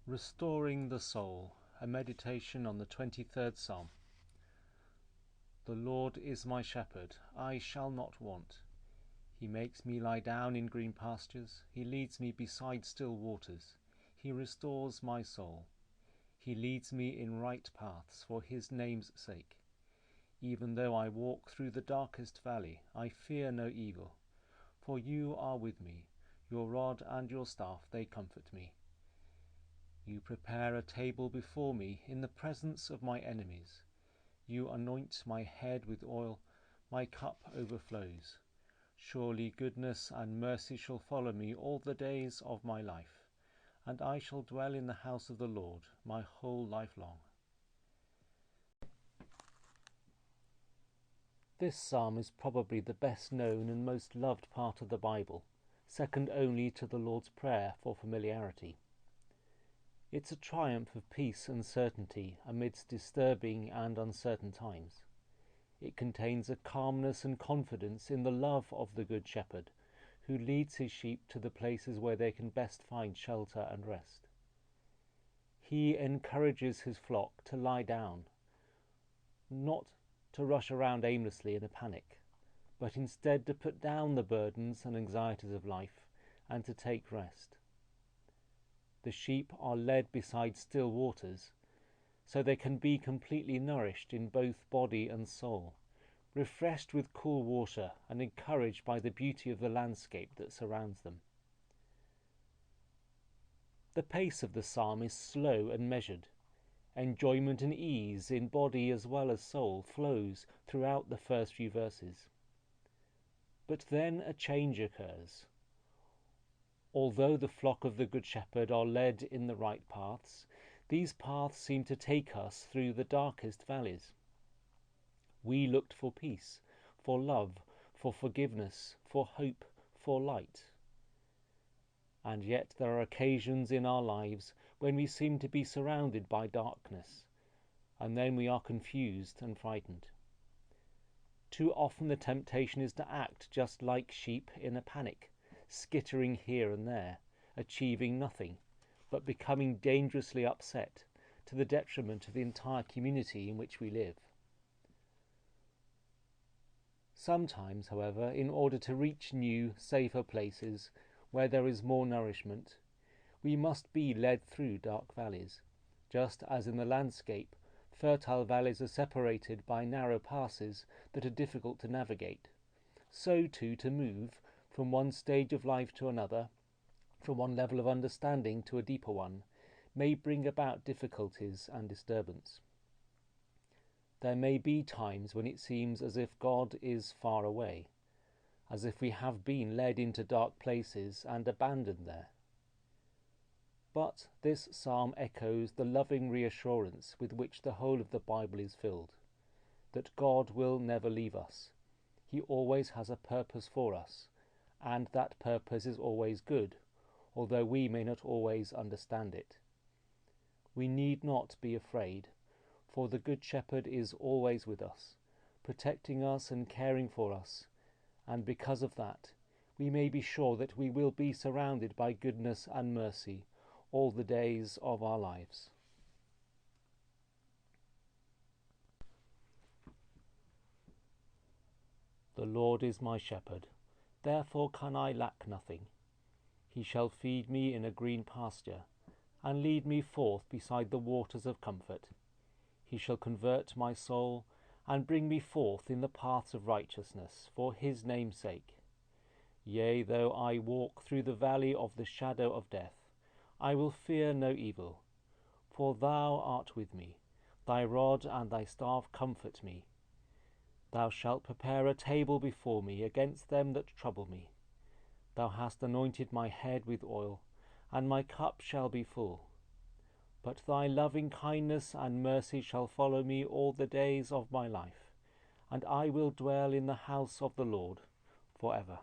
Restoring the Soul, a meditation on the 23rd Psalm. The Lord is my shepherd, I shall not want. He makes me lie down in green pastures, he leads me beside still waters. He restores my soul. He leads me in right paths for his name's sake. Even though I walk through the darkest valley, I fear no evil. For you are with me, your rod and your staff, they comfort me. You prepare a table before me in the presence of my enemies. You anoint my head with oil, my cup overflows. Surely goodness and mercy shall follow me all the days of my life, and I shall dwell in the house of the Lord my whole life long. This psalm is probably the best known and most loved part of the Bible, second only to the Lord's Prayer for familiarity. It's a triumph of peace and certainty amidst disturbing and uncertain times. It contains a calmness and confidence in the love of the Good Shepherd, who leads his sheep to the places where they can best find shelter and rest. He encourages his flock to lie down, not to rush around aimlessly in a panic, but instead to put down the burdens and anxieties of life and to take rest. The sheep are led beside still waters, so they can be completely nourished in both body and soul, refreshed with cool water and encouraged by the beauty of the landscape that surrounds them. The pace of the psalm is slow and measured. Enjoyment and ease in body as well as soul flows throughout the first few verses. But then a change occurs. Although the flock of the Good Shepherd are led in the right paths, these paths seem to take us through the darkest valleys. We looked for peace, for love, for forgiveness, for hope, for light. And yet there are occasions in our lives when we seem to be surrounded by darkness, and then we are confused and frightened. Too often the temptation is to act just like sheep in a panic, skittering here and there, achieving nothing, but becoming dangerously upset, to the detriment of the entire community in which we live. Sometimes, however, in order to reach new, safer places where there is more nourishment, we must be led through dark valleys, just as in the landscape, fertile valleys are separated by narrow passes that are difficult to navigate. So too to move from one stage of life to another, from one level of understanding to a deeper one, may bring about difficulties and disturbance. There may be times when it seems as if God is far away, as if we have been led into dark places and abandoned there. But this psalm echoes the loving reassurance with which the whole of the Bible is filled, that God will never leave us. He always has a purpose for us, and that purpose is always good, although we may not always understand it. We need not be afraid, for the Good Shepherd is always with us, protecting us and caring for us, and because of that, we may be sure that we will be surrounded by goodness and mercy all the days of our lives. The Lord is my shepherd, therefore can I lack nothing. He shall feed me in a green pasture, and lead me forth beside the waters of comfort. He shall convert my soul, and bring me forth in the paths of righteousness, for his name's sake. Yea, though I walk through the valley of the shadow of death, I will fear no evil, for thou art with me. Thy rod and thy staff comfort me. Thou shalt prepare a table before me against them that trouble me. Thou hast anointed my head with oil, and my cup shall be full. But thy loving kindness and mercy shall follow me all the days of my life, and I will dwell in the house of the Lord for ever.